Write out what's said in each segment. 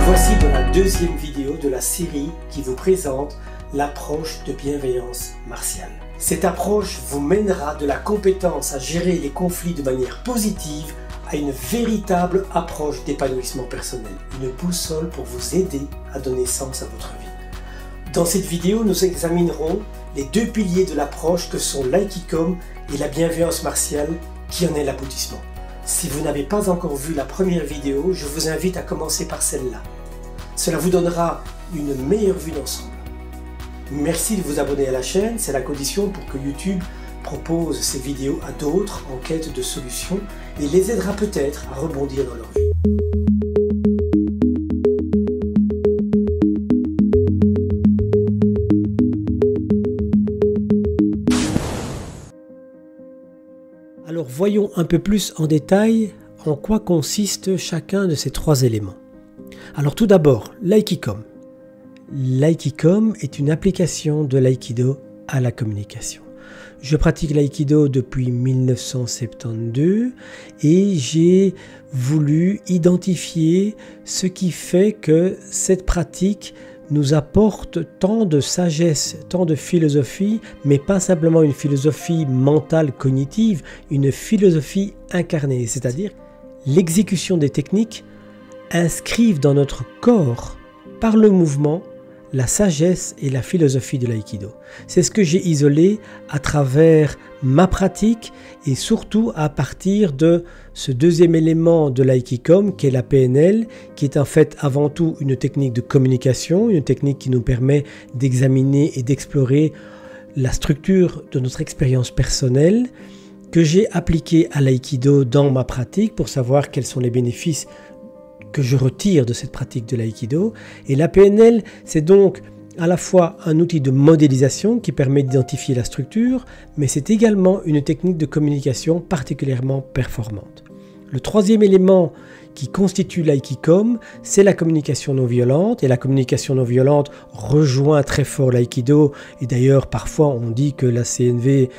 voici dans la deuxième vidéo de la série qui vous présente l'approche de bienveillance martiale. Cette approche vous mènera de la compétence à gérer les conflits de manière positive à une véritable approche d'épanouissement personnel, une boussole pour vous aider à donner sens à votre vie. Dans cette vidéo, nous examinerons les deux piliers de l'approche que sont l'Aikikome et la bienveillance martiale qui en est l'aboutissement. Si vous n'avez pas encore vu la première vidéo, je vous invite à commencer par celle-là. Cela vous donnera une meilleure vue d'ensemble. Merci de vous abonner à la chaîne, c'est la condition pour que YouTube propose ces vidéos à d'autres en quête de solutions et les aidera peut-être à rebondir dans leur vie. Alors voyons un peu plus en détail en quoi consiste chacun de ces trois éléments. Alors tout d'abord, l'Aikikome. L'Aikikome est une application de l'aïkido à la communication. Je pratique l'aïkido depuis 1972 et j'ai voulu identifier ce qui fait que cette pratique nous apporte tant de sagesse, tant de philosophie, mais pas simplement une philosophie mentale cognitive, une philosophie incarnée, c'est-à-dire l'exécution des techniques inscrivent dans notre corps, par le mouvement, la sagesse et la philosophie de l'aïkido. C'est ce que j'ai isolé à travers ma pratique et surtout à partir de ce deuxième élément de l'aïkikome qui est la PNL, qui est en fait avant tout une technique de communication, une technique qui nous permet d'examiner et d'explorer la structure de notre expérience personnelle que j'ai appliquée à l'aïkido dans ma pratique pour savoir quels sont les bénéfices que je retire de cette pratique de l'aïkido. Et la PNL, c'est donc à la fois un outil de modélisation qui permet d'identifier la structure, mais c'est également une technique de communication particulièrement performante. Le troisième élément qui constitue l'aïkikome, c'est la communication non violente, et la communication non violente rejoint très fort l'aïkido, et d'ailleurs parfois on dit que la CNV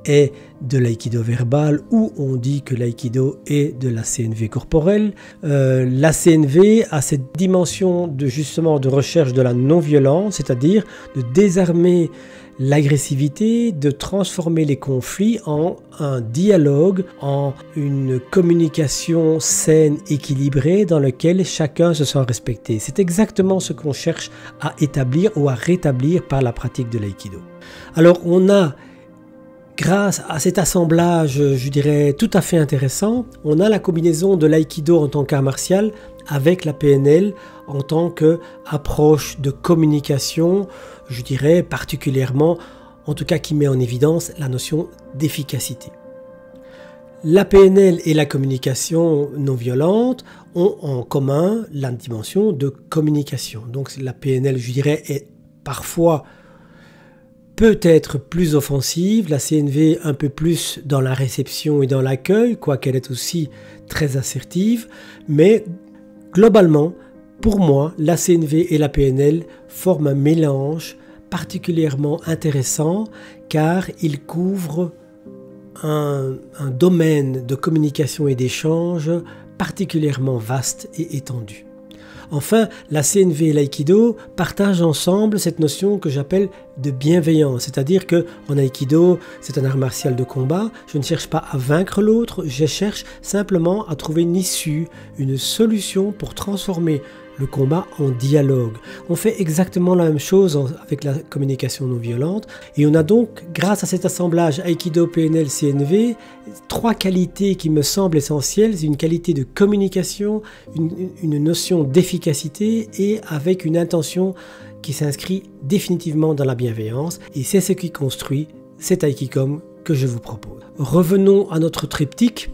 est de l'aïkido verbal ou on dit que l'aïkido est de la CNV corporelle. La CNV a cette dimension de recherche de la non-violence, c'est-à-dire de désarmer l'agressivité, de transformer les conflits en un dialogue, en une communication saine, équilibrée, dans laquelle chacun se sent respecté. C'est exactement ce qu'on cherche à établir ou à rétablir par la pratique de l'aïkido. Alors on a, grâce à cet assemblage, je dirais, tout à fait intéressant, on a la combinaison de l'aïkido en tant qu'art martial avec la PNL en tant qu'approche de communication, je dirais particulièrement, en tout cas qui met en évidence la notion d'efficacité. La PNL et la communication non violente ont en commun la dimension de communication. Donc la PNL, je dirais, est parfois peut être plus offensive, la CNV un peu plus dans la réception et dans l'accueil, quoiqu'elle est aussi très assertive, mais globalement, pour moi, la CNV et la PNL forment un mélange particulièrement intéressant car ils couvrent un domaine de communication et d'échange particulièrement vaste et étendu. Enfin, la CNV et l'aïkido partagent ensemble cette notion que j'appelle de bienveillance, c'est-à-dire qu'en aïkido, c'est un art martial de combat, je ne cherche pas à vaincre l'autre, je cherche simplement à trouver une issue, une solution pour transformer le combat en dialogue. On fait exactement la même chose avec la communication non violente et on a donc, grâce à cet assemblage Aïkido, PNL, CNV, trois qualités qui me semblent essentielles. C'est une qualité de communication, une notion d'efficacité et avec une intention qui s'inscrit définitivement dans la bienveillance et c'est ce qui construit cet Aïkikome que je vous propose. Revenons à notre triptyque,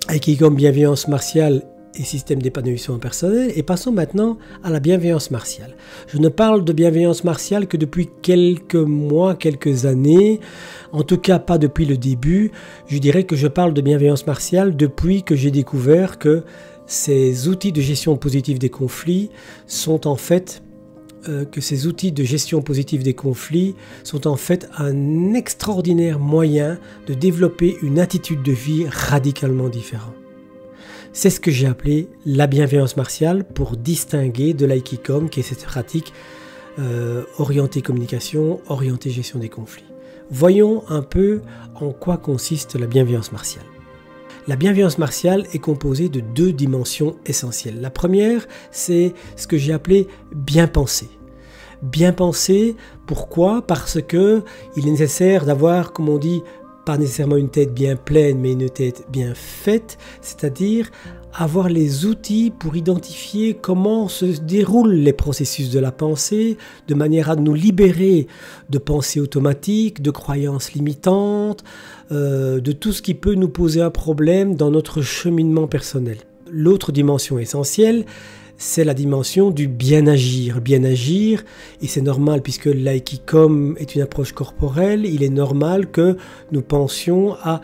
Aïkikome, bienveillance martiale et système d'épanouissement personnel et passons maintenant à la bienveillance martiale. Je ne parle de bienveillance martiale que depuis quelques mois, quelques années, en tout cas pas depuis le début. Je dirais que je parle de bienveillance martiale depuis que j'ai découvert que ces outils de gestion positive des conflits sont en fait un extraordinaire moyen de développer une attitude de vie radicalement différente. C'est ce que j'ai appelé la bienveillance martiale pour distinguer de l'aïkikom, qui est cette pratique orientée communication, orientée gestion des conflits. Voyons un peu en quoi consiste la bienveillance martiale. La bienveillance martiale est composée de 2 dimensions essentielles. La première, c'est ce que j'ai appelé bien penser. Bien penser, pourquoi? Parce que il est nécessaire d'avoir, comme on dit, pas nécessairement une tête bien pleine, mais une tête bien faite, c'est-à-dire avoir les outils pour identifier comment se déroulent les processus de la pensée, de manière à nous libérer de pensées automatiques, de croyances limitantes, de tout ce qui peut nous poser un problème dans notre cheminement personnel. L'autre dimension essentielle, c'est la dimension du bien agir. Bien agir, et c'est normal puisque l'aïkikom est une approche corporelle, il est normal que nous pensions à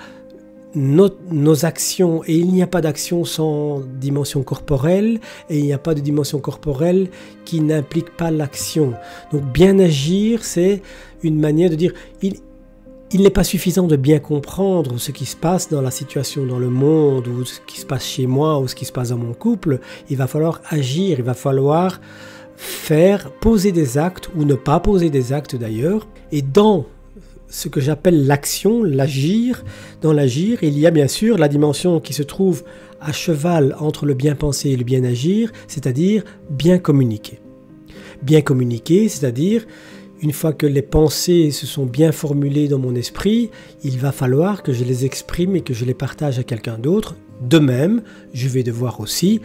nos actions, et il n'y a pas d'action sans dimension corporelle, et il n'y a pas de dimension corporelle qui n'implique pas l'action. Donc bien agir, c'est une manière de dire, il n'est pas suffisant de bien comprendre ce qui se passe dans la situation dans le monde, ou ce qui se passe chez moi, ou ce qui se passe dans mon couple. Il va falloir agir, il va falloir poser des actes, ou ne pas poser des actes d'ailleurs. Et dans ce que j'appelle l'action, l'agir, dans l'agir, il y a bien sûr la dimension qui se trouve à cheval entre le bien penser et le bien agir, c'est-à-dire bien communiquer. Bien communiquer, c'est-à-dire une fois que les pensées se sont bien formulées dans mon esprit, il va falloir que je les exprime et que je les partage à quelqu'un d'autre. De même, je vais devoir aussi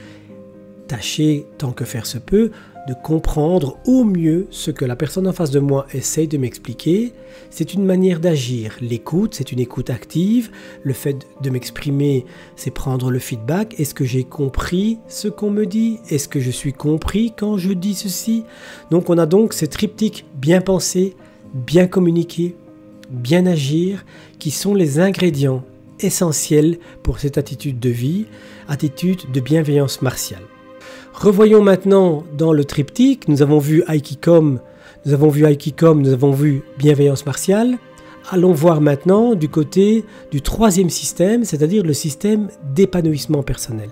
tâcher, tant que faire se peut, de comprendre au mieux ce que la personne en face de moi essaye de m'expliquer. C'est une manière d'agir. L'écoute, c'est une écoute active. Le fait de m'exprimer, c'est prendre le feedback. Est-ce que j'ai compris ce qu'on me dit? Est-ce que je suis compris quand je dis ceci? Donc on a donc ces triptyques bien penser, bien communiquer, bien agir, qui sont les ingrédients essentiels pour cette attitude de vie, attitude de bienveillance martiale. Revoyons maintenant dans le triptyque, nous avons vu Aikikom, nous avons vu bienveillance martiale. Allons voir maintenant du côté du 3e système, c'est-à-dire le système d'épanouissement personnel.